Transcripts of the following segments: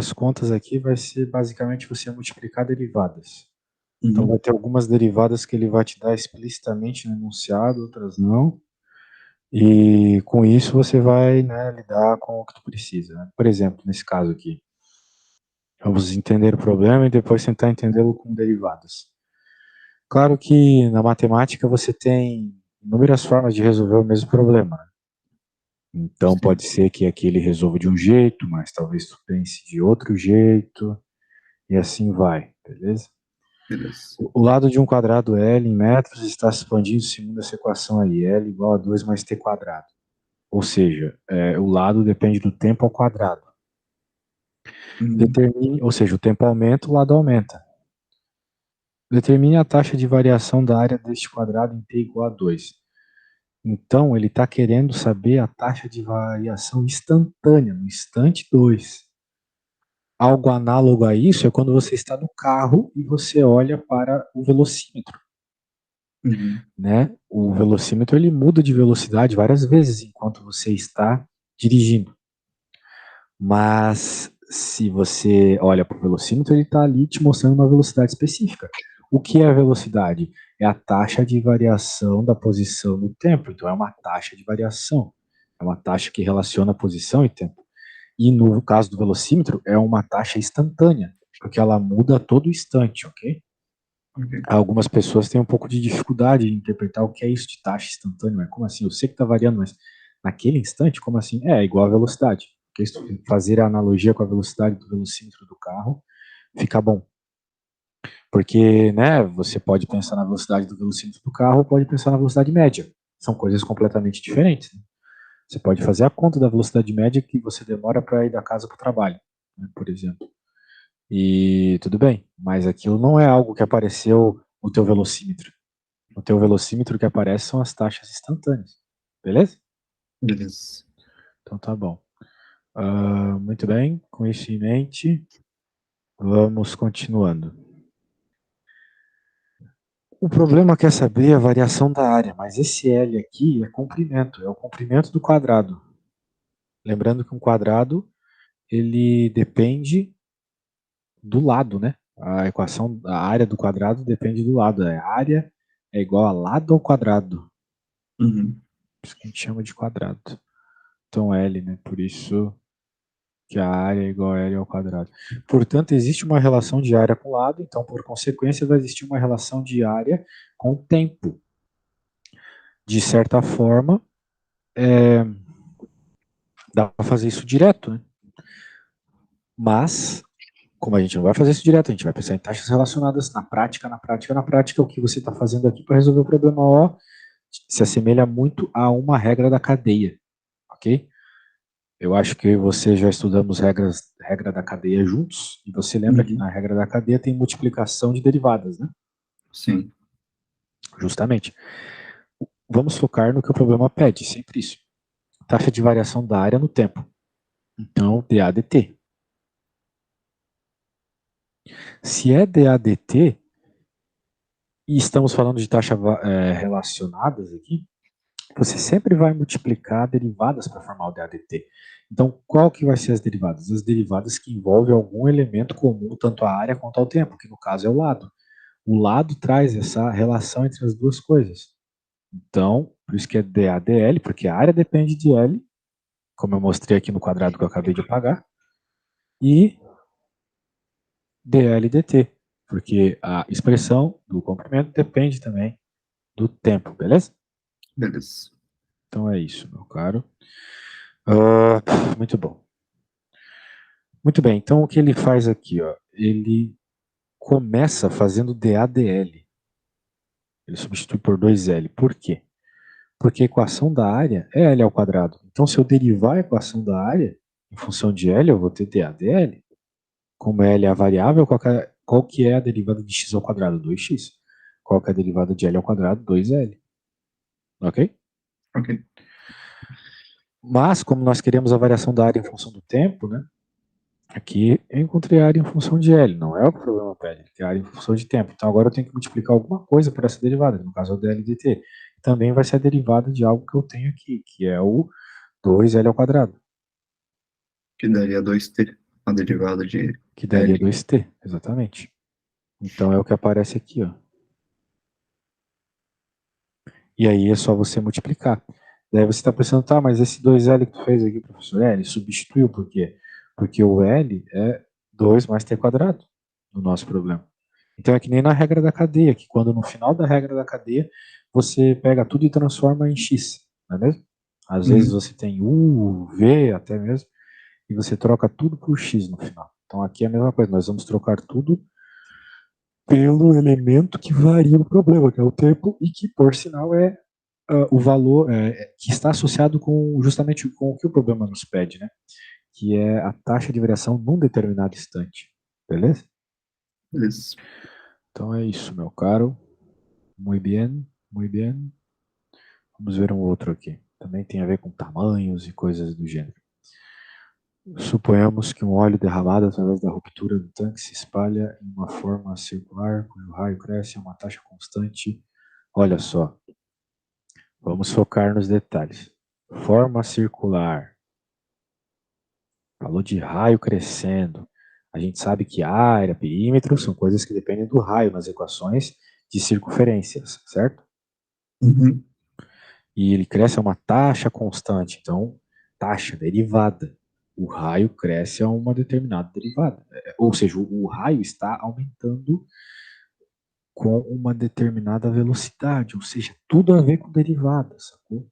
as contas aqui vai ser basicamente você multiplicar derivadas. Uhum. Então vai ter algumas derivadas que ele vai te dar explicitamente no enunciado, outras não. E com isso você vai, né, lidar com o que tu precisa. Né? Por exemplo, nesse caso aqui, vamos entender o problema e depois tentar entendê-lo com derivadas. Claro que na matemática você tem inúmeras formas de resolver o mesmo problema. Então Sim. pode ser que aqui ele resolva de um jeito, mas talvez tu pense de outro jeito, e assim vai, beleza? Beleza. O lado de um quadrado L em metros está se expandindo segundo essa equação aí, L igual a 2 mais t quadrado. Ou seja, o lado depende do tempo ao quadrado. Uhum. Determine, ou seja, o tempo aumenta, o lado aumenta. Determine a taxa de variação da área deste quadrado em t igual a 2. Então, ele está querendo saber a taxa de variação instantânea, no instante 2. Algo análogo a isso é quando você está no carro e você olha para o velocímetro. Uhum. Né? O velocímetro ele muda de velocidade várias vezes enquanto você está dirigindo. Mas se você olha para o velocímetro, ele está ali te mostrando uma velocidade específica. O que é a velocidade? É a taxa de variação da posição no tempo. Então é uma taxa de variação. É uma taxa que relaciona posição e tempo. E no caso do velocímetro, é uma taxa instantânea, porque ela muda a todo instante, ok? Ok. Algumas pessoas têm um pouco de dificuldade de interpretar o que é isso de taxa instantânea. Mas como assim? Eu sei que está variando, mas naquele instante, como assim? É igual a velocidade. Porque se tu fazer a analogia com a velocidade do velocímetro do carro, fica bom. Porque, né, você pode pensar na velocidade do velocímetro do carro ou pode pensar na velocidade média. São coisas completamente diferentes. Né? Você pode fazer a conta da velocidade média que você demora para ir da casa para o trabalho, né, por exemplo. E tudo bem, mas aquilo não é algo que apareceu no teu velocímetro. No teu velocímetro que aparece são as taxas instantâneas. Beleza? Beleza. Então tá bom. Muito bem, com isso em mente, vamos continuando. O problema quer saber a variação da área, mas esse L aqui é comprimento, é o comprimento do quadrado. Lembrando que um quadrado, ele depende do lado, né? A equação, a área do quadrado depende do lado. A área é igual a lado ao quadrado. Uhum. Por isso que a gente chama de quadrado. Então L, né? Por isso que a área é igual a L ao quadrado. Portanto, existe uma relação de área com lado, então, por consequência, vai existir uma relação de área com tempo. De certa forma, dá para fazer isso direto, né? Mas, como a gente não vai fazer isso direto, a gente vai pensar em taxas relacionadas na prática, o que você está fazendo aqui para resolver o problema O se assemelha muito a uma regra da cadeia, ok? Eu acho que você já estudamos regra da cadeia juntos, e você lembra que Uhum. na regra da cadeia tem multiplicação de derivadas, né? Sim. Justamente. Vamos focar no que o problema pede, sempre isso. Taxa de variação da área no tempo. Então, dAdt. Se é dAdt, e estamos falando de taxas relacionadas aqui, você sempre vai multiplicar derivadas para formar o dAdt. Então, qual que vai ser as derivadas? As derivadas que envolvem algum elemento comum, tanto à área quanto ao tempo, que no caso é o lado. O lado traz essa relação entre as duas coisas. Então, por isso que é dAdL, porque a área depende de L, como eu mostrei aqui no quadrado que eu acabei de apagar, e dL dt, porque a expressão do comprimento depende também do tempo, beleza? Beleza. Então é isso, meu caro. Muito bom. Muito bem, então o que ele faz aqui, ó, ele começa fazendo dAdL. Ele substitui por 2L. Por quê? Porque a equação da área é L ao quadrado. Então, se eu derivar a equação da área em função de L, eu vou ter dAdL. Como L é a variável, qual que é a derivada de x ao quadrado? 2x. Qual que é a derivada de L ao quadrado? 2L. Ok? Ok. Mas, como nós queremos a variação da área em função do tempo, né? Aqui eu encontrei a área em função de L, não é o que o problema pede, que é a área em função de tempo. Então agora eu tenho que multiplicar alguma coisa por essa derivada, no caso é o dL dt. Também vai ser a derivada de algo que eu tenho aqui, que é o 2L ao quadrado. Que daria 2t a derivada de Que daria L. 2t, exatamente. Então é o que aparece aqui, ó. E aí é só você multiplicar. Daí você está pensando, tá, mas esse 2L que tu fez aqui, professor, ele substituiu por quê? Porque o L é 2 mais t quadrado no nosso problema. Então é que nem na regra da cadeia, que quando no final da regra da cadeia você pega tudo e transforma em x, não é mesmo? Às vezes você tem u, v até mesmo, e você troca tudo por x no final. Então aqui é a mesma coisa, nós vamos trocar tudo pelo elemento que varia o problema, que é o tempo, e que, por sinal, é o valor que está associado com justamente com o que o problema nos pede, né? Que é a taxa de variação num determinado instante. Beleza? Beleza. Então é isso, meu caro. Muy bien, muy bien. Vamos ver um outro aqui. Também tem a ver com tamanhos e coisas do gênero. Suponhamos que um óleo derramado através da ruptura do tanque se espalha em uma forma circular, cujo raio cresce a uma taxa constante. Olha só, vamos focar nos detalhes. Forma circular. Falou de raio crescendo. A gente sabe que área, perímetro são coisas que dependem do raio nas equações de circunferências, certo? Uhum. E ele cresce a uma taxa constante, então taxa derivada. O raio cresce a uma determinada derivada. Ou seja, o raio está aumentando com uma determinada velocidade, ou seja, tudo a ver com derivada, sacou?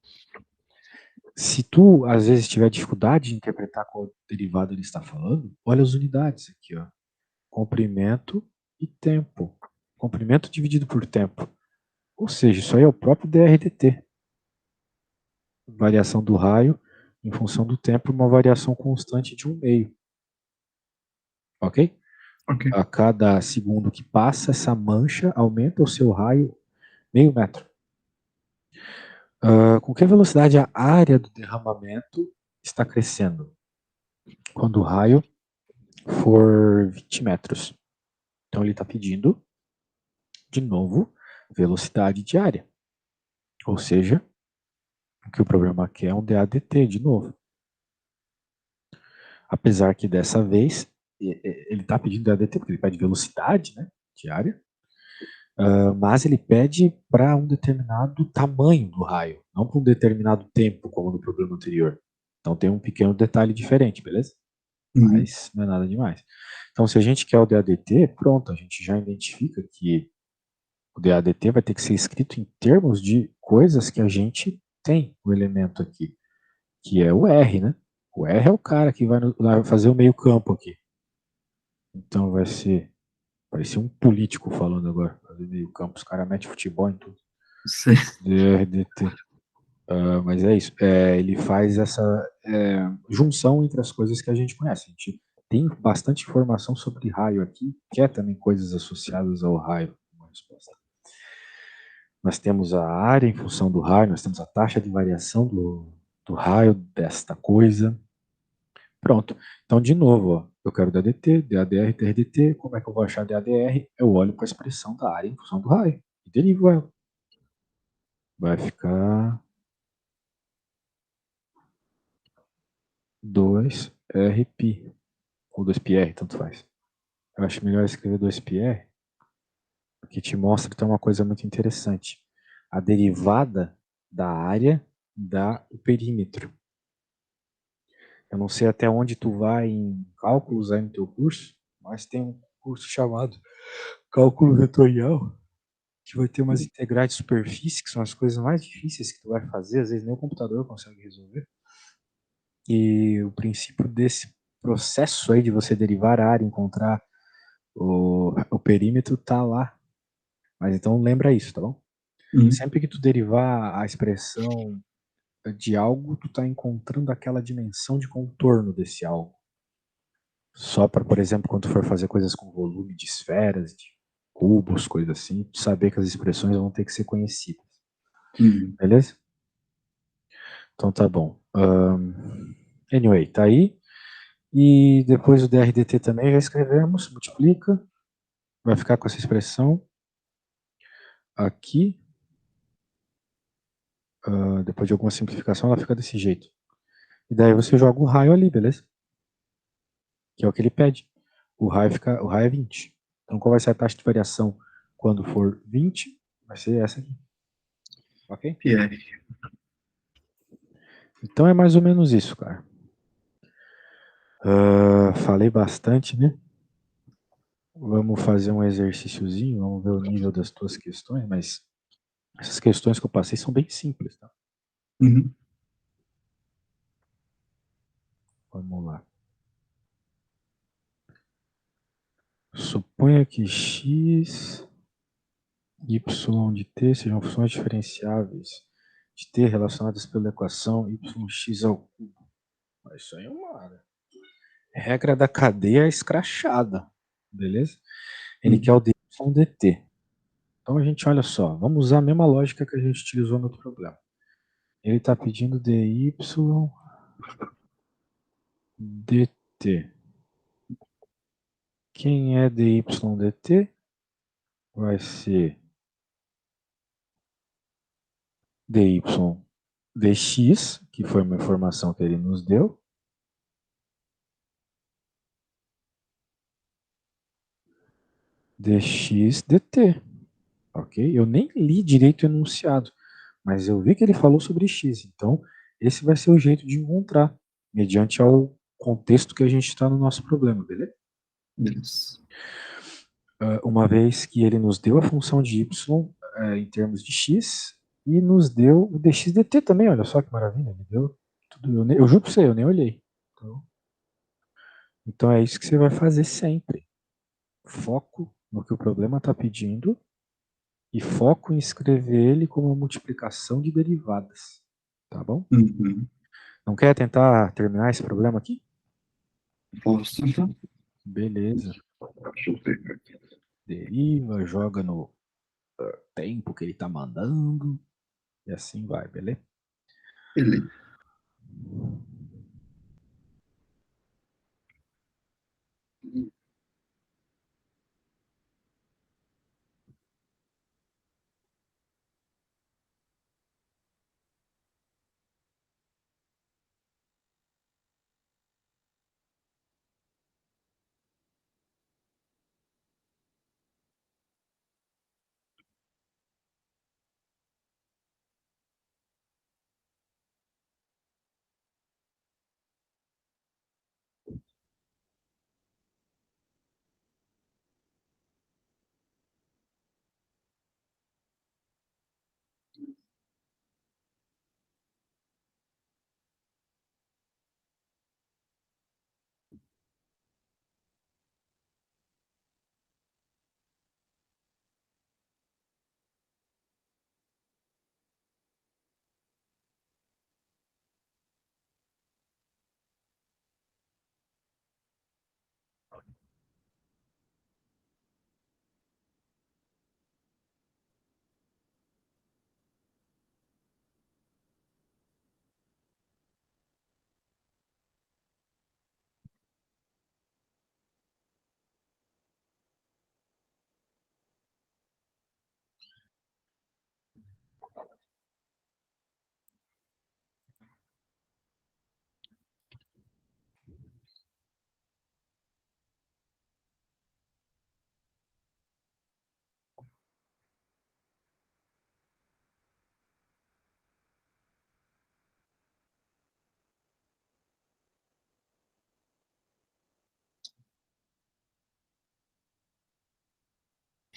Se tu, às vezes, tiver dificuldade de interpretar qual derivada ele está falando, olha as unidades aqui, ó. Comprimento e tempo. Comprimento dividido por tempo. Ou seja, isso aí é o próprio DRDT. Variação do raio em função do tempo, uma variação constante de 1/2. Ok? Ok. A cada segundo que passa, essa mancha aumenta o seu raio meio metro. Com que velocidade a área do derramamento está crescendo? Quando o raio for 20 metros. Então ele está pedindo, de novo, velocidade de área. Ou seja, o que o programa quer é um DADT de novo. Apesar que dessa vez ele está pedindo DADT porque ele pede velocidade, né, de área, mas ele pede para um determinado tamanho do raio, não para um determinado tempo, como no programa anterior. Então tem um pequeno detalhe diferente, beleza? Uhum. Mas não é nada demais. Então, se a gente quer o DADT, pronto, a gente já identifica que o DADT vai ter que ser escrito em termos de coisas que a gente tem o elemento aqui, que é o R, né? O R é o cara que vai fazer o meio campo aqui. Então vai ser um político falando agora, fazer meio campo, os caras metem futebol em tudo. Sei. DRDT. Mas é isso. Ele faz essa junção entre as coisas que a gente conhece. A gente tem bastante informação sobre raio aqui, que é também coisas associadas ao raio. Uma resposta. Nós temos a área em função do raio, nós temos a taxa de variação do raio desta coisa. Pronto. Então, de novo, ó, eu quero DADT, DADR, TRDT. Como é que eu vou achar DADR? Eu olho para a expressão da área em função do raio e derivo ela. Vai ficar 2Rπ, ou 2πr, tanto faz. Eu acho melhor escrever 2πr, porque te mostra que tem uma coisa muito interessante. A derivada da área dá o perímetro. Eu não sei até onde tu vai em cálculos aí no teu curso, mas tem um curso chamado Cálculo Vetorial, que vai ter umas integrais de superfície, que são as coisas mais difíceis que tu vai fazer, às vezes nem o computador consegue resolver. E o princípio desse processo aí de você derivar a área, encontrar o perímetro, tá lá. Mas então lembra isso, tá bom? Uhum. Sempre que tu derivar a expressão de algo, tu tá encontrando aquela dimensão de contorno desse algo. Só para, por exemplo, quando tu for fazer coisas com volume de esferas, de cubos, coisas assim, tu saber que as expressões vão ter que ser conhecidas. Uhum. Beleza? Então tá bom. Anyway, tá aí. E depois o DRDT também já escrevemos, multiplica, vai ficar com essa expressão aqui. Depois de alguma simplificação, ela fica desse jeito. E daí você joga um raio ali, beleza? que é o que ele pede. O raio é 20. Então, qual vai ser a taxa de variação quando for 20? Vai ser essa aqui. Ok? PR. Então é mais ou menos isso, cara. Falei bastante, né? Vamos fazer um exercíciozinho, vamos ver o nível das tuas questões, mas essas questões que eu passei são bem simples, tá? Uhum. Vamos lá. Suponha que x, y de t sejam funções diferenciáveis de t relacionadas pela equação yx ao cubo. Isso aí é uma regra da cadeia escrachada, beleza? Ele quer o dy dt. Então a gente olha só, vamos usar a mesma lógica que a gente utilizou no outro problema. Ele está pedindo dy dt. Quem é dy dt? Vai ser dy dx, que foi uma informação que ele nos deu, dx dt. Ok? Eu nem li direito o enunciado, mas eu vi que ele falou sobre x. Então, esse vai ser o jeito de encontrar, mediante ao contexto que a gente está no nosso problema, beleza? Beleza. Uma vez que ele nos deu a função de y em termos de x e nos deu o dx dt também, olha só que maravilha, ele deu tudo. Eu juro para você, eu nem olhei. Então é isso que você vai fazer sempre. Foco no que o problema está pedindo e foco em escrever ele como uma multiplicação de derivadas. Tá bom? Uhum. Não quer tentar terminar esse problema aqui? Posso tentar? Beleza. Deixa eu pegar aqui. Deriva, joga no tempo que ele está mandando e assim vai, beleza? Beleza.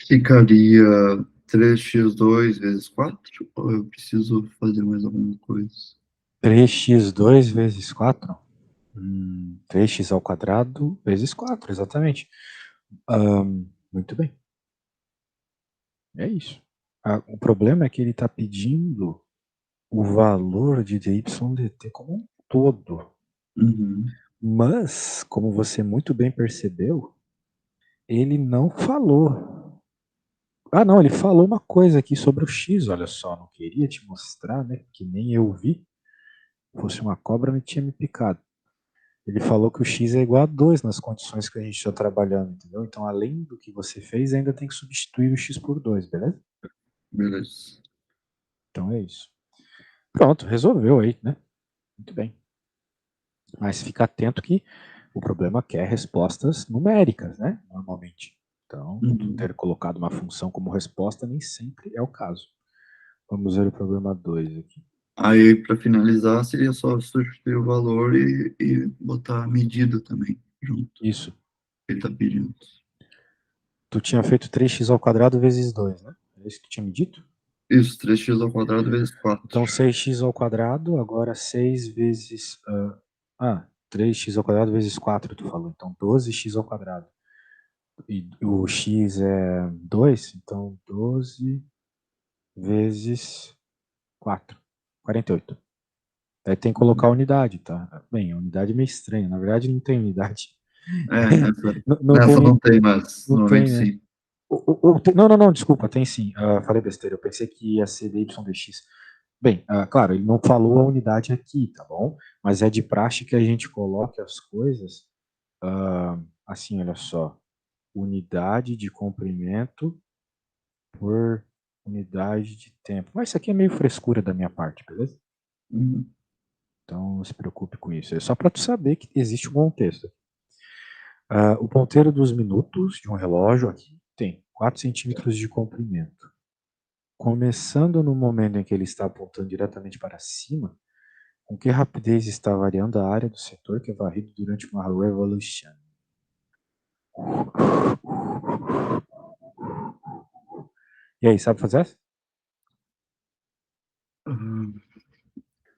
Ficaria 3x2 vezes 4? Ou eu preciso fazer mais alguma coisa? 3x2 vezes 4? 3x ao quadrado vezes 4, exatamente. Muito bem. É isso. O problema é que ele está pedindo o valor de dy dt como um todo. Uhum. Mas, como você muito bem percebeu, ele não falou. Ah, não, ele falou uma coisa aqui sobre o x, olha só, não queria te mostrar, né? Que nem eu vi. Se fosse uma cobra, me tinha me picado. Ele falou que o x é igual a 2 nas condições que a gente está trabalhando, entendeu? Então, além do que você fez, ainda tem que substituir o x por 2, beleza? Beleza. Então é isso. Pronto, resolveu aí, né? Muito bem. Mas fica atento que O problema quer respostas numéricas, né? Normalmente. Então, ter colocado uma função como resposta nem sempre é o caso. Vamos ver o problema 2 aqui. Aí, para finalizar, seria só substituir o valor e botar a medida também junto. Isso. Ele está pedindo. Tu tinha feito 3x ao quadrado vezes 2, né? É isso que tu tinha me dito? Isso, 3x ao quadrado vezes 4. Então, 6x ao quadrado, agora 6 vezes... 3x ao quadrado vezes 4, tu falou. Então, 12x ao quadrado. E o x é 2, então 12 vezes 4. 48. Aí tem que colocar a unidade, tá? Bem, a unidade é meio estranha. Na verdade, não tem unidade. Nessa não tem, mas não tem, normalmente né? sim. Não, desculpa, tem sim. Falei besteira, eu pensei que ia ser dy dx. Bem, claro, ele não falou a unidade aqui, tá bom? Mas é de praxe que a gente coloque as coisas assim, olha só. Unidade de comprimento por unidade de tempo. Mas isso aqui é meio frescura da minha parte, beleza? Então não se preocupe com isso. É só para tu saber que existe um contexto. O ponteiro dos minutos de um relógio aqui tem 4 centímetros de comprimento. Começando no momento em que ele está apontando diretamente para cima, com que rapidez está variando a área do setor que é varrido durante uma revolution? E aí, sabe fazer essa?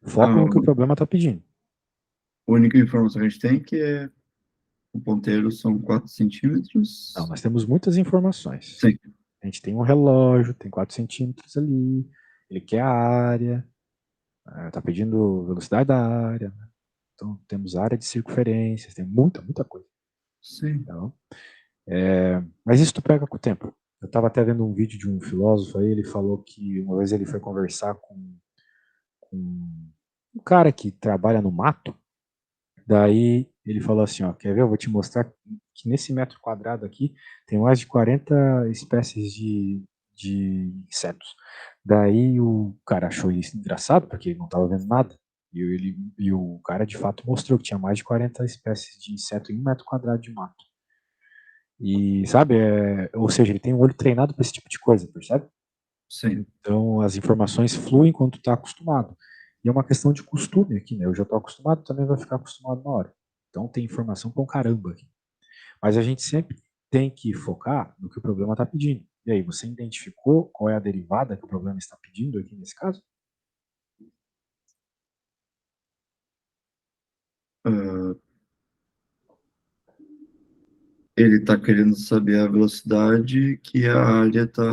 Foco no que o problema está pedindo. A única informação que a gente tem que é o ponteiro são 4 centímetros. Não, nós temos muitas informações. Sim. A gente tem um relógio, tem 4 centímetros ali, ele quer a área, está pedindo velocidade da área, né? Então temos área de circunferências, tem muita coisa. Sim. Então, mas isso tu pega com o tempo. Eu estava até vendo um vídeo de um filósofo aí, ele falou que uma vez ele foi conversar com um cara que trabalha no mato, daí ele falou assim, ó, quer ver, eu vou te mostrar que nesse metro quadrado aqui tem mais de 40 espécies de insetos. Daí o cara achou isso engraçado, porque ele não estava vendo nada, e o cara de fato mostrou que tinha mais de 40 espécies de inseto em 1 metro quadrado de mato. E, sabe, ou seja, ele tem um olho treinado para esse tipo de coisa, percebe? Sim. Então, as informações fluem quando tu está acostumado. E é uma questão de costume aqui, né? Eu já estou acostumado, também vai ficar acostumado na hora. Então, tem informação com caramba aqui. Mas a gente sempre tem que focar no que o problema está pedindo. E aí, você identificou qual é a derivada que o problema está pedindo aqui nesse caso? Ele está querendo saber a velocidade que a área está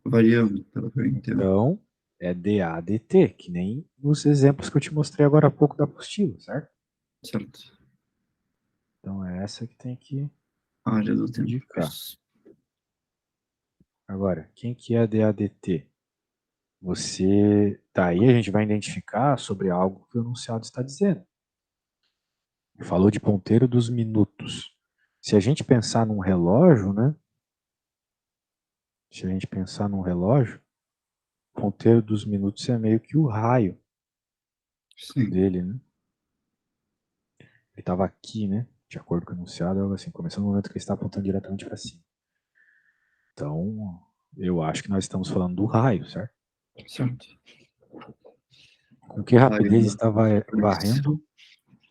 variando, pelo que eu entendo. Então, é dA dt, que nem nos exemplos que eu te mostrei agora há pouco da apostila, certo? Certo. Então, é essa que tem que A área do tempo. indicar. Isso. Agora, quem que é dA dt? Daí a gente vai identificar sobre algo que o enunciado está dizendo. Falou de ponteiro dos minutos. Se a gente pensar num relógio, né? Se a gente pensar num relógio, o ponteiro dos minutos é meio que o raio dele, né? Ele estava aqui, né? De acordo com o enunciado, algo assim, começando no momento que ele está apontando diretamente para cima. Então, eu acho que nós estamos falando do raio, certo? Certo. Com que rapidez está varrendo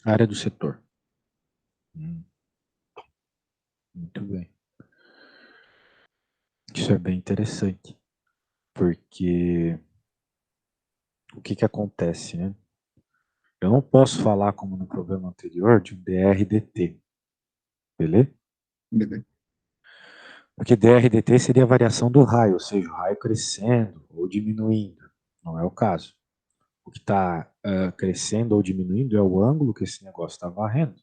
a área do setor? Muito bem. Isso é bem interessante, porque o que acontece, né? Eu não posso falar, como no problema anterior, de um dr/dt, beleza? Beleza. Porque dr/dt seria a variação do raio, ou seja, o raio crescendo ou diminuindo. Não é o caso. O que está crescendo ou diminuindo é o ângulo que esse negócio está varrendo.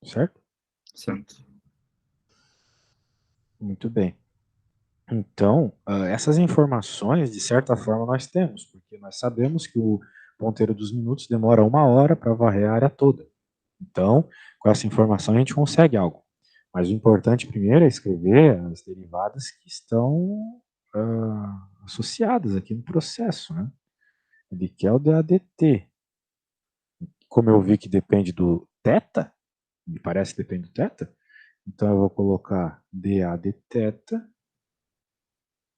Certo? Certo. Muito bem. Então, essas informações, de certa forma, nós temos, porque nós sabemos que o ponteiro dos minutos demora 1 hora para varrer a área toda. Então, com essa informação a gente consegue algo. Mas o importante primeiro é escrever as derivadas que estão associadas aqui no processo, né? Ele quer o DADT. Como eu vi que depende do θ, me parece que depende do θ, então eu vou colocar dA de θ,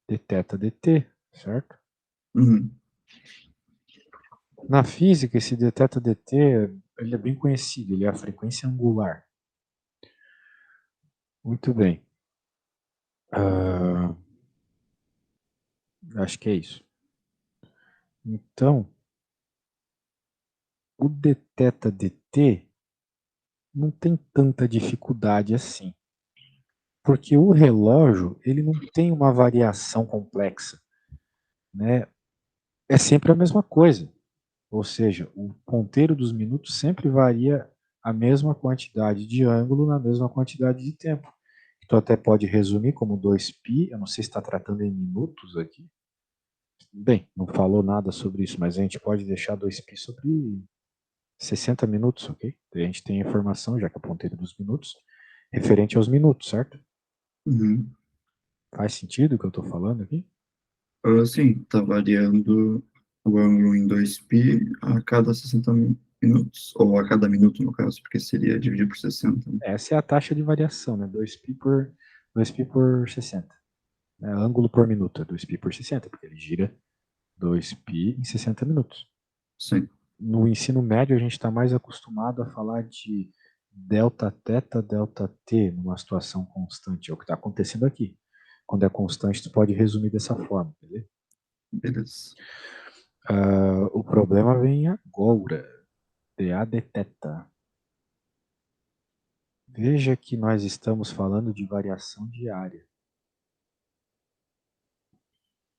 d θ dt, certo? Uhum. Na física, esse d θ dt ele é bem conhecido, ele é a frequência angular. Muito bem. Ah, acho que é isso. Então, o d θ dt não tem tanta dificuldade assim, porque o relógio ele não tem uma variação complexa, né? É sempre a mesma coisa, ou seja, o ponteiro dos minutos sempre varia a mesma quantidade de ângulo na mesma quantidade de tempo. Tu até pode resumir como 2π, eu não sei se está tratando em minutos aqui. Bem, não falou nada sobre isso, mas a gente pode deixar 2π sobre 60 minutos, ok? A gente tem informação, já que é ponteiro dos minutos, referente aos minutos, certo? Uhum. Faz sentido o que eu estou falando aqui? Sim, está variando o ângulo em 2π a cada 60 minutos, ou a cada minuto, no caso, porque seria dividir por 60, né? Essa é a taxa de variação, né? 2π por 60. Né? Ângulo por minuto é 2π por 60, porque ele gira 2π em 60 minutos. Sim. No ensino médio, a gente está mais acostumado a falar de delta θ, delta t, numa situação constante. É o que está acontecendo aqui. Quando é constante, tu pode resumir dessa forma, beleza? Beleza. O problema vem agora. dA de θ. Veja que nós estamos falando de variação diária.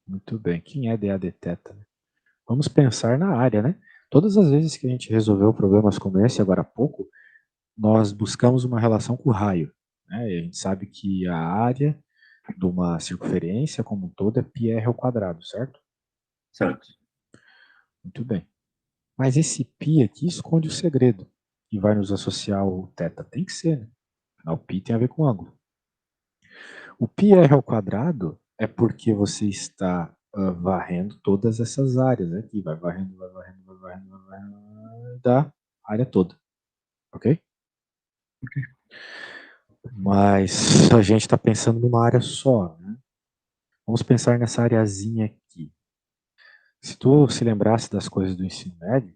Muito bem. Quem é dA de θ? Vamos pensar na área, né? Todas as vezes que a gente resolveu problemas como esse agora há pouco, nós buscamos uma relação com o raio. Né? E a gente sabe que a área de uma circunferência como um todo é πr ao quadrado, certo? Certo. Muito bem. Mas esse π aqui esconde o segredo que vai nos associar ao θ. Tem que ser, né? Afinal, π tem a ver com ângulo. O πr ao quadrado é porque você está varrendo todas essas áreas aqui. Vai varrendo, vai varrendo, vai varrendo, vai varrendo, da área toda. Ok? Mas a gente está pensando numa área só, né? Vamos pensar nessa areazinha aqui. Se tu se lembrasse das coisas do ensino médio,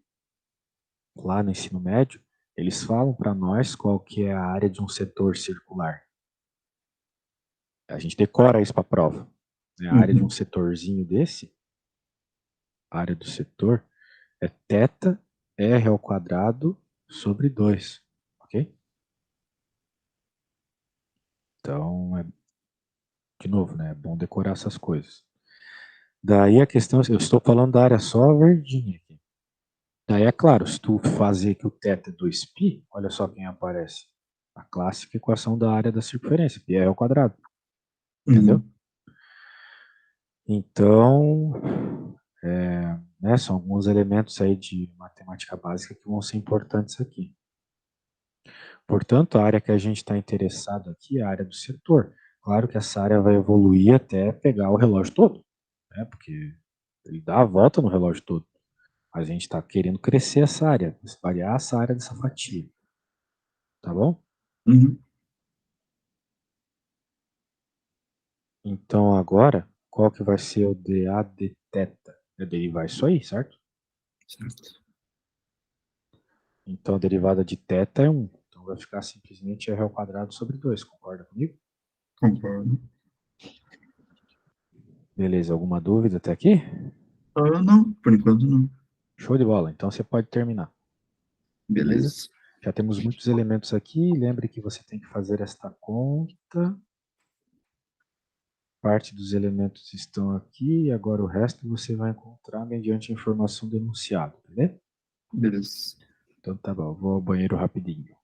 lá no ensino médio, eles falam para nós qual que é a área de um setor circular. A gente decora isso para a prova. Né? A área de um Uhum. setorzinho desse, a área do setor, é θ r ao quadrado sobre 2. Ok? Então, de novo, né? É bom decorar essas coisas. Daí a questão, eu estou falando da área só verdinha aqui. Daí é claro, se tu fazer que o θ é 2π, olha só quem aparece. A clássica equação da área da circunferência, πr ao quadrado. Entendeu? Uhum. Então, né, são alguns elementos aí de matemática básica que vão ser importantes aqui. Portanto, a área que a gente está interessado aqui é a área do setor. Claro que essa área vai evoluir até pegar o relógio todo, né, porque ele dá a volta no relógio todo. A gente está querendo crescer essa área, espalhar essa área dessa fatia. Tá bom? Uhum. Então agora, qual que vai ser o dA de θ? É derivar isso aí, certo? Certo. Então a derivada de θ é 1. Então vai ficar simplesmente r ao quadrado sobre 2. Concorda comigo? Concordo. Beleza, alguma dúvida até aqui? Não, por enquanto não. Show de bola. Então você pode terminar. Beleza? Beleza. Já temos muitos elementos aqui. Lembre que você tem que fazer esta conta. Parte dos elementos estão aqui. Agora o resto você vai encontrar mediante a informação denunciada. Beleza? Beleza. Então tá bom. Vou ao banheiro rapidinho.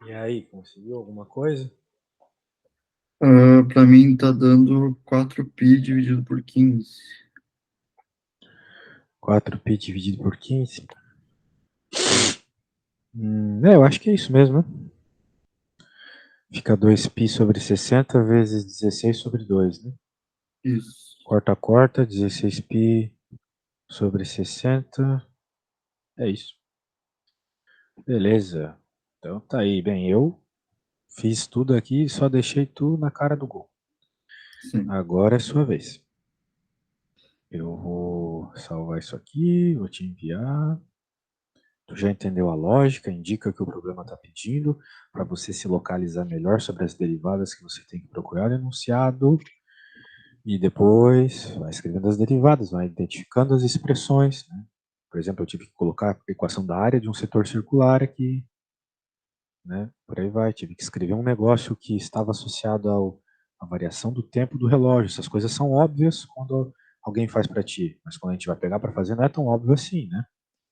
E aí, conseguiu alguma coisa? Para mim tá dando 4π dividido por 15. 4π dividido por 15. Eu acho que é isso mesmo, né? Fica 2π sobre 60 vezes 16 sobre 2, né? Isso. Corta, corta, 16π sobre 60. É isso. Beleza. Então tá aí. Bem, eu fiz tudo aqui e só deixei tu na cara do gol. Sim. Agora é sua vez. Eu vou salvar isso aqui, vou te enviar. Tu já entendeu a lógica, indica que o problema está pedindo, para você se localizar melhor sobre as derivadas que você tem que procurar no enunciado. E depois vai escrevendo as derivadas, vai identificando as expressões. Né? Por exemplo, eu tive que colocar a equação da área de um setor circular aqui. Né? Por aí vai, tive que escrever um negócio que estava associado à variação do tempo do relógio. Essas coisas são óbvias quando alguém faz para ti, mas quando a gente vai pegar para fazer não é tão óbvio assim, né?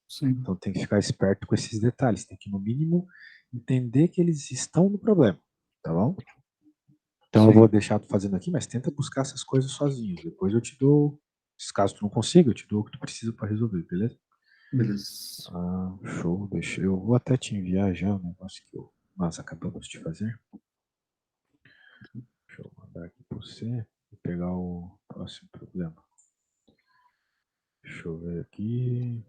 Sim. Então tem que ficar esperto com esses detalhes, tem que no mínimo entender que eles estão no problema, tá bom? Então eu vou Sim. deixar tu fazendo aqui, mas tenta buscar essas coisas sozinho. Depois eu te dou, se caso tu não consiga, eu te dou o que tu precisa para resolver, beleza? Beleza. Ah, show, eu vou até te enviar já o negócio que nós acabamos de fazer. Deixa eu mandar aqui para você e pegar o próximo problema. Deixa eu ver aqui.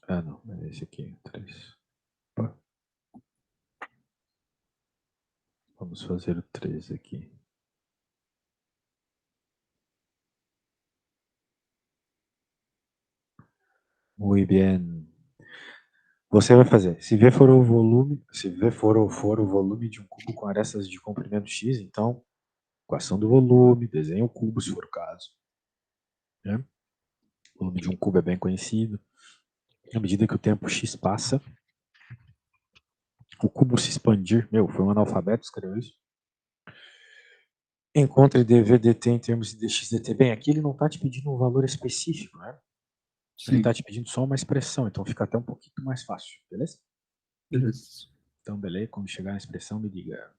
Ah, não, é esse aqui, 3. Vamos fazer o 3 aqui. Muy bien. Você vai fazer. Se V for o volume, se V for o volume de um cubo com arestas de comprimento x, então equação do volume, desenha o cubo se for o caso. Né? O volume de um cubo é bem conhecido. À medida que o tempo x passa, o cubo se expandir. Meu, foi um analfabeto que escreveu isso. Encontre dv dt em termos de dx dt. Bem, aqui ele não está te pedindo um valor específico, né? Ele está Sim. te pedindo só uma expressão, então fica até um pouquinho mais fácil, beleza? Beleza. Então, beleza, quando chegar na expressão, me diga.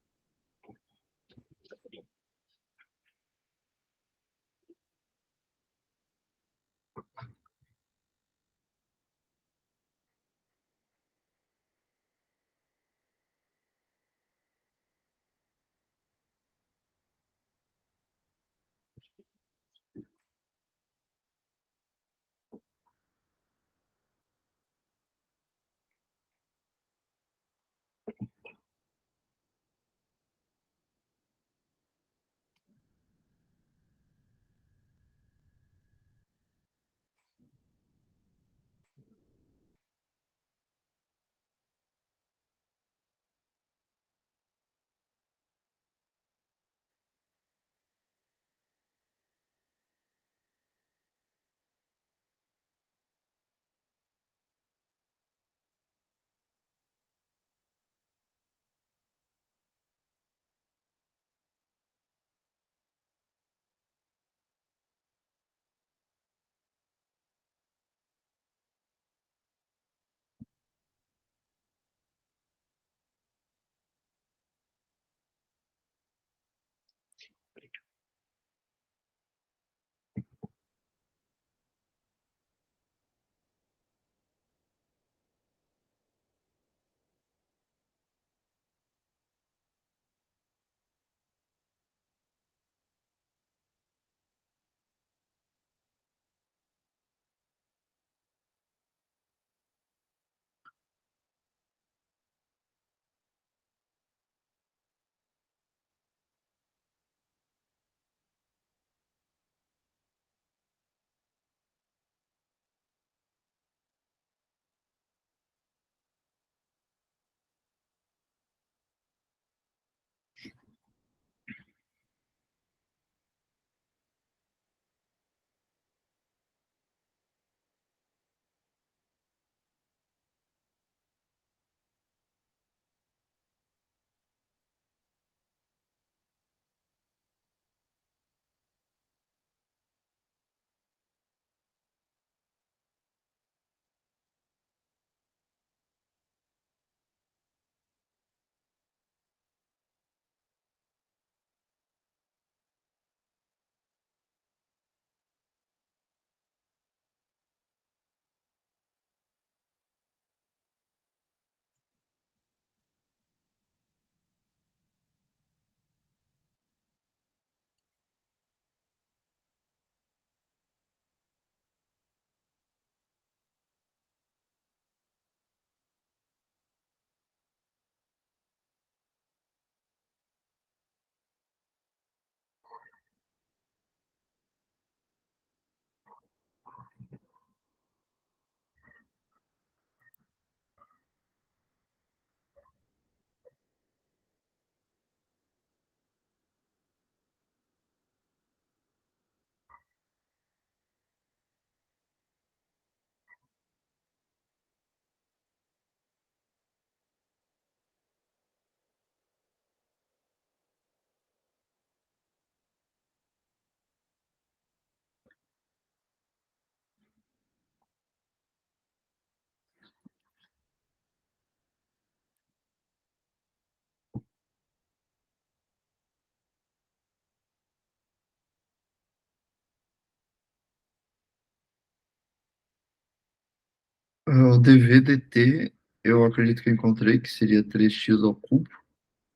O dv/dt, eu acredito que eu encontrei, que seria 3x ao cubo,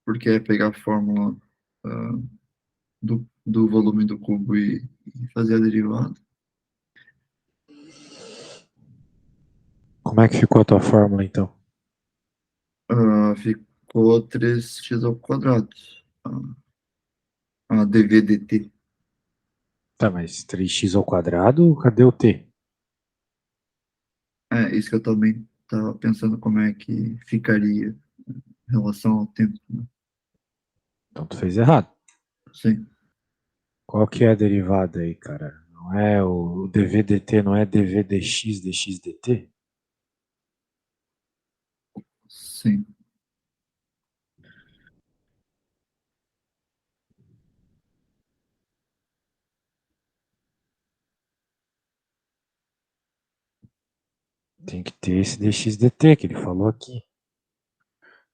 porque é pegar a fórmula ah, do volume do cubo e fazer a derivada. Como é que ficou a tua fórmula, então? Ficou 3x ao quadrado, a dv/dt. Tá, mas 3x ao quadrado, cadê o t? É, isso que eu também estava pensando como é que ficaria em relação ao tempo, né? Então tu fez errado. Sim, Qual que é a derivada aí, cara? Não é o dv dt, não é dv dx dx dt? sim. Tem que ter esse dx dt que ele falou aqui.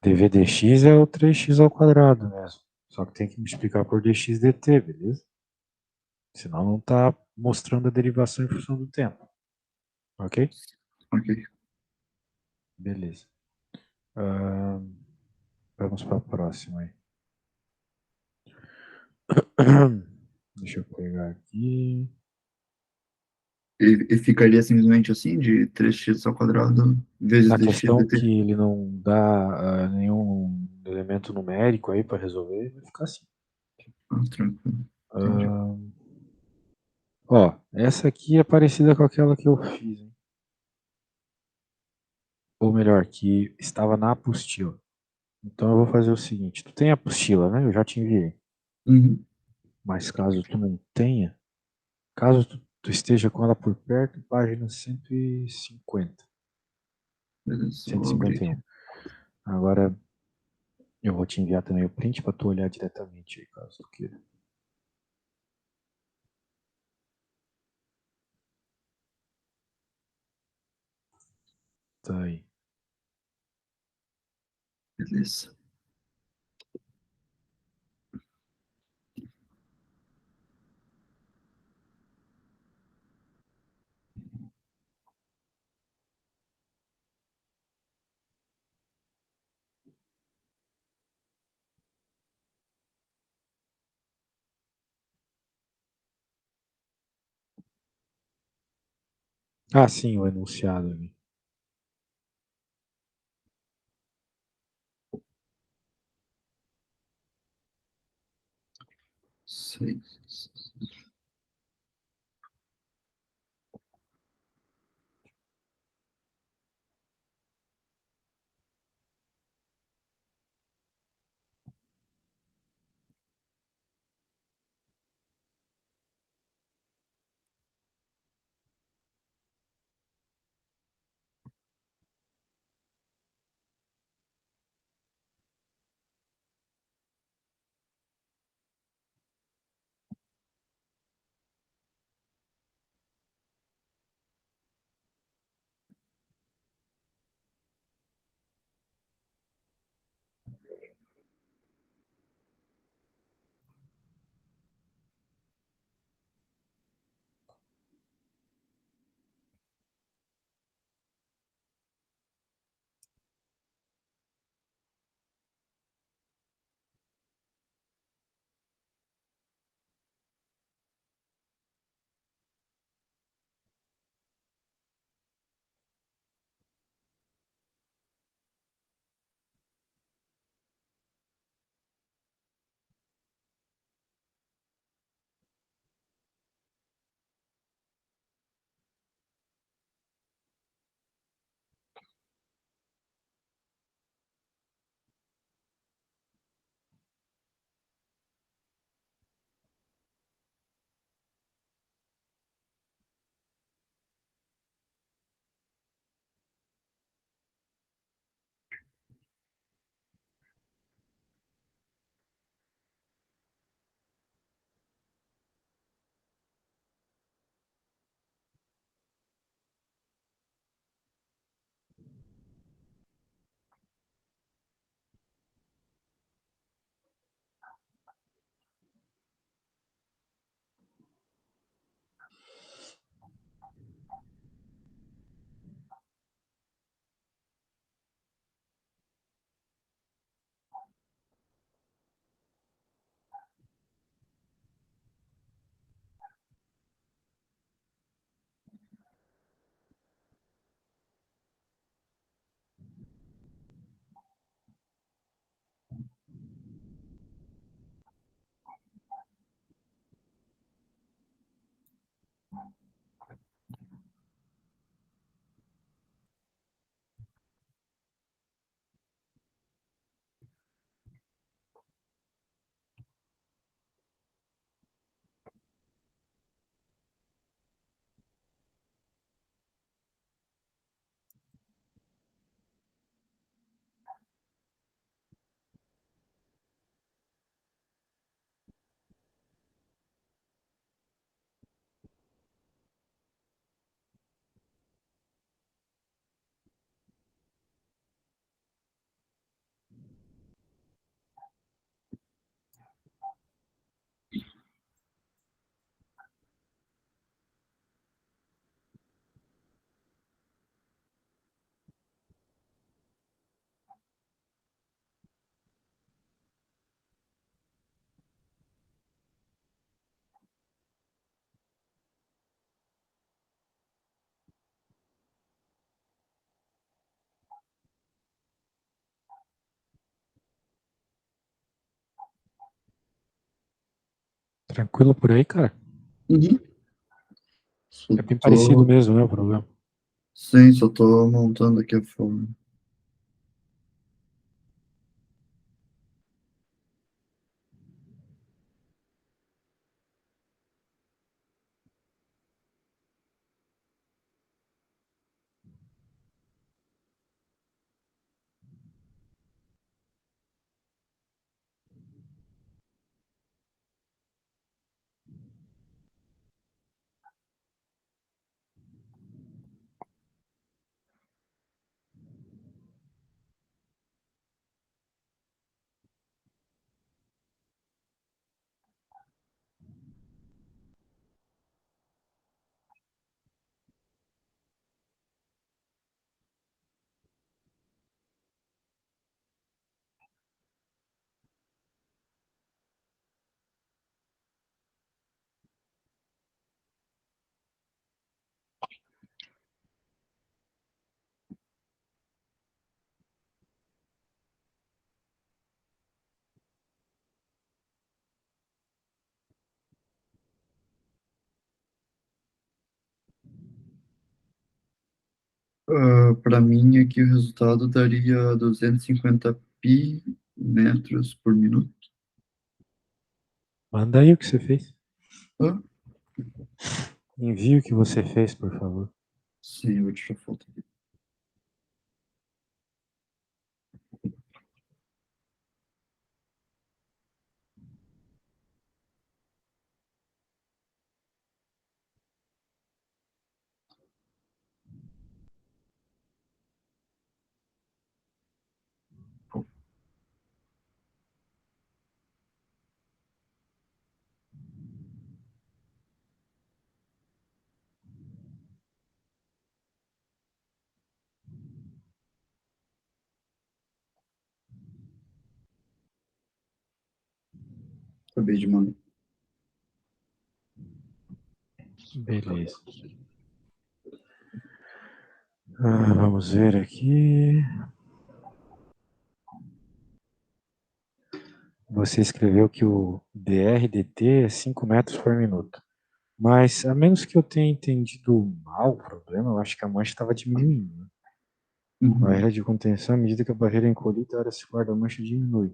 dv(dx) é o 3x ao quadrado mesmo. Só que tem que multiplicar por dx dt, beleza? Senão não está mostrando a derivação em função do tempo. Ok? Ok. Beleza. Ah, vamos para a próxima aí. Deixa eu pegar aqui. E ficaria simplesmente assim, de 3x ao quadrado vezes Na dx questão dt. que ele não dá nenhum elemento numérico aí para resolver, vai ficar assim. Ah, tranquilo. Entendi. Ah, ó, essa aqui é parecida com aquela que eu fiz, hein? Ou melhor, que estava na apostila. Então eu vou fazer o seguinte: tu tem a apostila, né? Eu já te enviei. Uhum. Mas caso tu não tenha, caso tu esteja com ela por perto, página 150, Beleza, cento e vou abrir cinquenta e aqui. um. Agora eu vou te enviar também o print para tu olhar diretamente aí, caso tu queira. Tá aí. Beleza. Ah, sim, o enunciado ali. Seis. Tranquilo por aí, cara? Uhum. Só É bem parecido tô, mesmo, né, o problema. sim, só tô montando aqui a forma. Para mim, aqui o resultado daria 250 pi metros por minuto. Manda aí o que você fez. Ah, Envie o que você fez, por favor. sim, eu vou tirar foto aqui. Acabei de mandar. Beleza. Vamos ver aqui. Você escreveu que o DRDT é 5 metros por minuto. Mas, a menos que eu tenha entendido mal o problema, eu acho que a mancha estava diminuindo, né? Uhum, Barreira de contenção, à medida que a barreira é encolhida, a área circular da mancha diminui.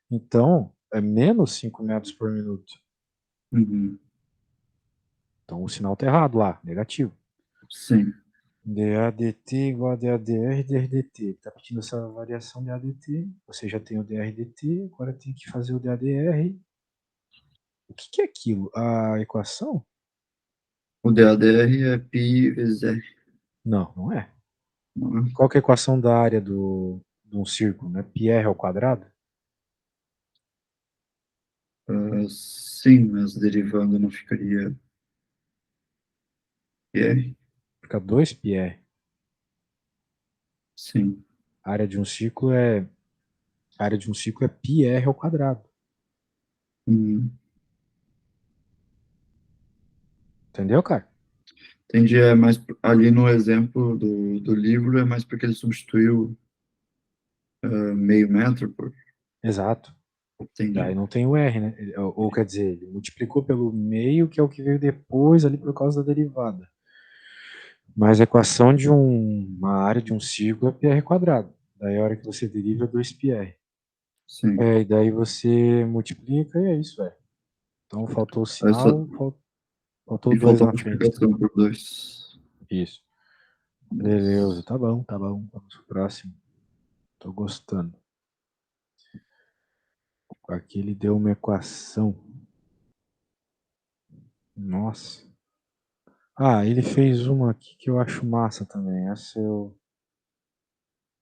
Então, é menos 5 metros por minuto. uhum, Então, o sinal está errado lá, negativo. sim. DADT igual a DADR, DRDT. Está pedindo essa variação de ADT. Você já tem o DRDT, agora tem que fazer o DADR. O que é aquilo? A equação? O DADR é pi vezes R. Não, não é. Não é? Qual que é a equação da área de um círculo? Né? Πr ao quadrado? Sim, mas derivando não ficaria PR? Fica 2πr. Sim. A área de um círculo é πr ao quadrado. Uhum. Entendeu, cara? Entendi, é mais ali no exemplo do livro, é mais porque ele substituiu meio metro por. Exato. Daí Entendi. não tem o R, né? Ou quer dizer, ele multiplicou pelo meio, que é o que veio depois ali por causa da derivada. Mas a equação de uma área de um círculo é πr quadrado. Daí a hora que você deriva é 2πr. Sim. E daí você multiplica e é isso, é. Então faltou o Aí só, sinal, faltou e dois faltou a na frente. multiplicação por dois. Isso. Beleza, Dois. tá bom, tá bom. Vamos pro próximo. Tô gostando. Aqui ele deu uma equação. Nossa. Ah, ele fez uma aqui que eu acho massa também. Essa eu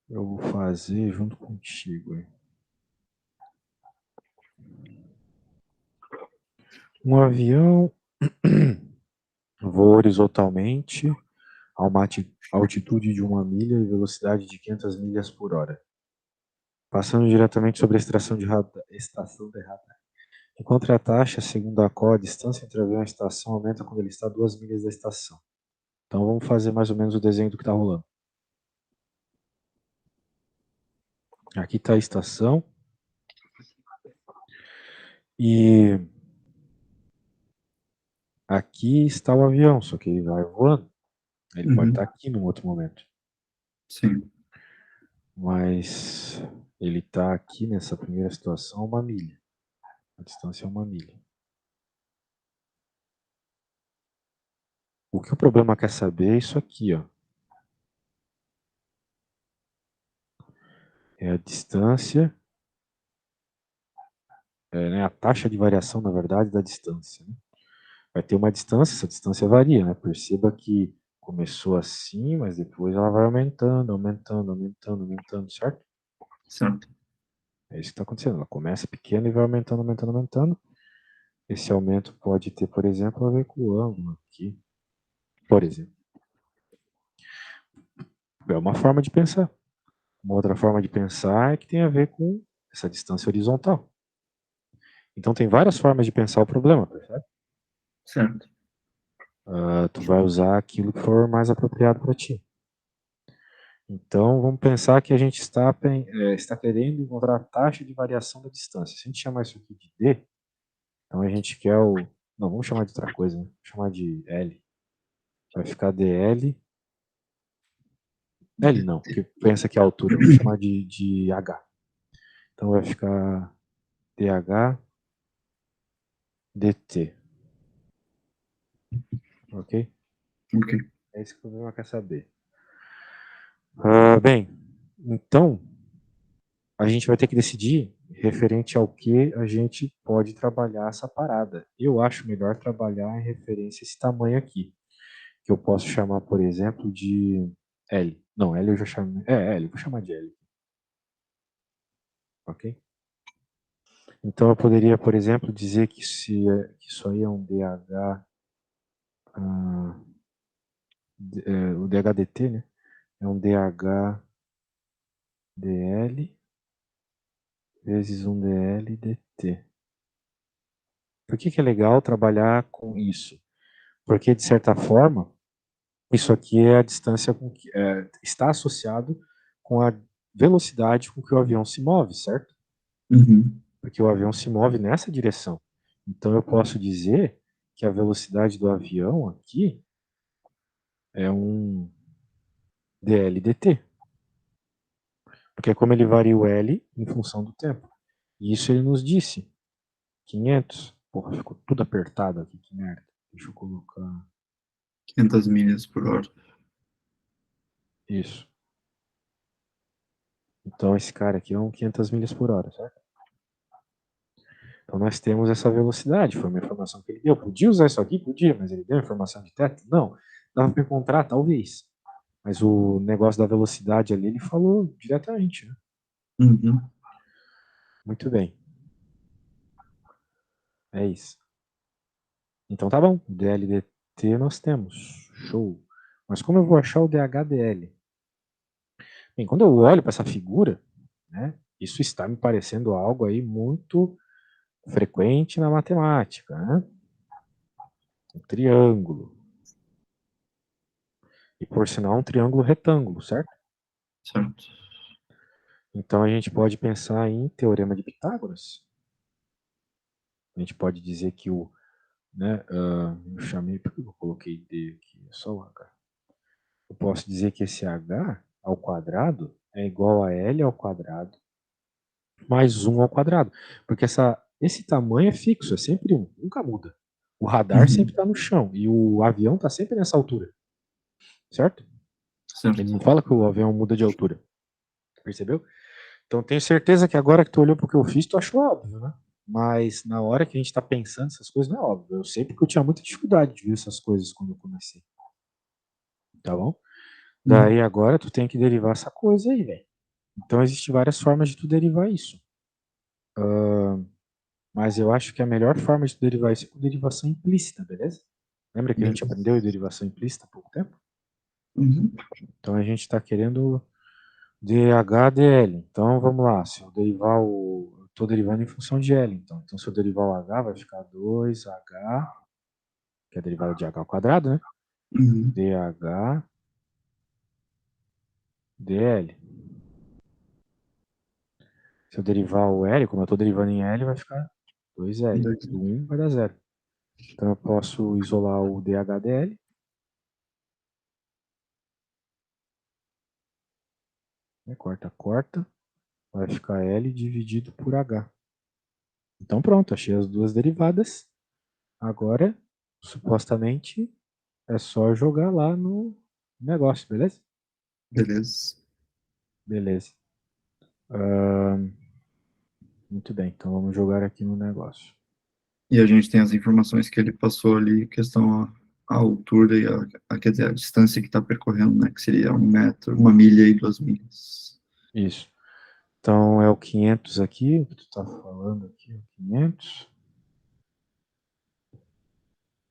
vou fazer junto contigo. Hein? Um avião voa horizontalmente a uma altitude de 1 milha e velocidade de 500 milhas por hora, passando diretamente sobre a estação de radar. Enquanto a taxa, segundo a qual a distância entre o avião e a estação aumenta quando ele está a 2 milhas da estação. Então vamos fazer mais ou menos o desenho do que está rolando. Aqui está a estação e aqui está o avião, só que ele vai voando. Ele pode estar Uhum. aqui num outro momento. Sim, Mas ele está aqui nessa primeira situação 1 milha. A distância é 1 milha. O que o problema quer saber é isso aqui, ó. É a distância, né, a taxa de variação, na verdade, da distância. Né? Vai ter uma distância, essa distância varia, né? Perceba que começou assim, mas depois ela vai aumentando, aumentando, aumentando, aumentando, certo? certo. É isso que está acontecendo. Ela começa pequena e vai aumentando, aumentando, aumentando. Esse aumento pode ter, por exemplo, a ver com o ângulo aqui, por exemplo. É uma forma de pensar. Uma outra forma de pensar é que tem a ver com essa distância horizontal. Então tem várias formas de pensar o problema, percebe? Certo. Tu vai usar aquilo que for mais apropriado para ti. Então vamos pensar que a gente está querendo encontrar a taxa de variação da distância. Se a gente chamar isso aqui de D, então a gente quer o. Não, vamos chamar de outra coisa, né? Vamos chamar de L. Vai ficar DL. L não, porque pensa que é a altura. Vamos chamar de H. Então vai ficar DH DT. Ok? Ok. É isso que o problema quer saber. Bem, então a gente vai ter que decidir referente ao que a gente pode trabalhar essa parada. Eu acho melhor trabalhar em referência a esse tamanho aqui, que eu posso chamar, por exemplo, de L. Não, L eu já chamei. L, vou chamar de L. Ok? Então eu poderia, por exemplo, dizer que, que isso aí é um DH, o DHDT, né? É um DHDL vezes um DLDT. Por que é legal trabalhar com isso? Porque, de certa forma, isso aqui é a distância com que está associado com a velocidade com que o avião se move, certo? Uhum. Porque o avião se move nessa direção. Então eu posso dizer que a velocidade do avião aqui é um DLDT, porque é como ele varia o L em função do tempo. E isso ele nos disse, 500. Porra, ficou tudo apertado aqui, que merda. Deixa eu colocar 500 milhas por hora. isso. Então esse cara aqui é um 500 milhas por hora, certo? Então nós temos essa velocidade, foi uma informação que ele deu. Podia usar isso aqui? Podia, mas ele deu informação de teto? Não. Dava para encontrar? Talvez. Mas o negócio da velocidade ali, ele falou diretamente. Né? Uhum. Muito bem. É isso. Então tá bom. DLDT nós temos. Show. Mas como eu vou achar o DHDL? Bem, quando eu olho para essa figura, né, isso está me parecendo algo aí muito frequente na matemática. Né? Um triângulo. E por sinal, um triângulo retângulo, certo? Certo. Então a gente pode pensar em teorema de Pitágoras. A gente pode dizer que o, né, eu chamei, por que eu coloquei D aqui? É só o H. Eu posso dizer que esse H ao quadrado é igual a L ao quadrado mais 1 ao quadrado. Porque esse tamanho é fixo, é sempre 1, nunca muda. O radar sempre Uhum. está no chão e o avião está sempre nessa altura, certo? Ele Certo. não fala que o avião muda de altura, percebeu? Então tenho certeza que agora que tu olhou para o que eu fiz, tu achou óbvio, né? Mas na hora que a gente está pensando essas coisas, não é óbvio. Eu sei porque eu tinha muita dificuldade de ver essas coisas quando eu comecei. Tá bom? Uhum. Daí agora tu tem que derivar essa coisa aí, velho. Então existem várias formas de tu derivar isso. Mas eu acho que a melhor forma de tu derivar isso é com derivação implícita, beleza? Lembra que a gente Beleza. aprendeu derivação implícita há pouco tempo? Uhum. Então a gente está querendo DHDL. Então vamos lá, se eu derivar o. Eu estou derivando em função de L, então se eu derivar o H, vai ficar 2H, que é a derivada de H ao quadrado, né? Uhum. DH dl. Se eu derivar o L, como eu estou derivando em L, vai ficar 2L. Dois. Do 1 vai dar 0. Então eu posso isolar o DHDL. Corta, corta. Vai ficar L dividido por H. Então pronto, achei as duas derivadas. Agora, supostamente, é só jogar lá no negócio, beleza? Beleza. Beleza. Muito bem, então vamos jogar aqui no negócio. E a gente tem as informações que ele passou ali, questão a altura e quer dizer, a distância que está percorrendo, né? Que seria 1 metro, 1 milha e 2 milhas. Isso. Então é o 500 aqui, o que tu está falando aqui, o 500,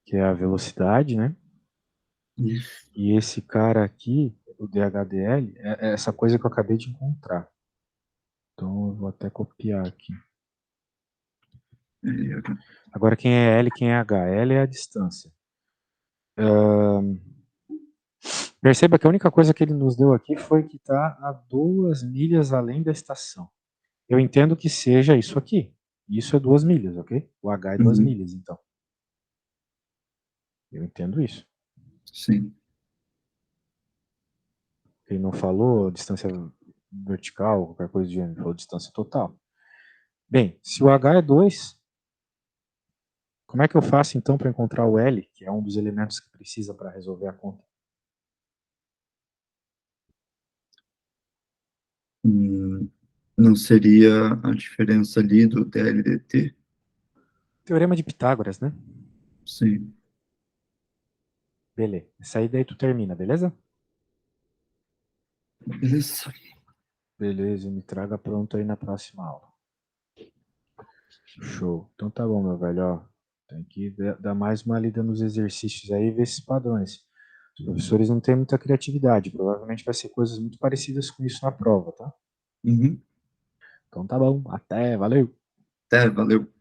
que é a velocidade, né? Isso. E esse cara aqui, o DHDL, é essa coisa que eu acabei de encontrar. Então eu vou até copiar aqui. Agora quem é L e quem é H? L é a distância. Perceba que a única coisa que ele nos deu aqui foi que está a 2 milhas além da estação. Eu entendo que seja isso aqui. Isso é 2 milhas, ok? O H é 2 Uhum. milhas, então. Eu entendo isso. Sim. Ele não falou distância vertical, qualquer coisa do gênero, ele falou distância total. Bem, se o H é 2, como é que eu faço então para encontrar o L, que é um dos elementos que precisa para resolver a conta? Não seria a diferença ali do DLDT? Teorema de Pitágoras, né? Sim. Beleza. Essa aí daí tu termina, beleza? Beleza. Beleza, me traga pronto aí na próxima aula. Show. Então tá bom, meu velho. Ó, tem que dar mais uma lida nos exercícios aí e ver esses padrões. Os professores não têm muita criatividade. Provavelmente vai ser coisas muito parecidas com isso na prova, tá? Uhum. Então tá bom. Até. Valeu. Até, valeu.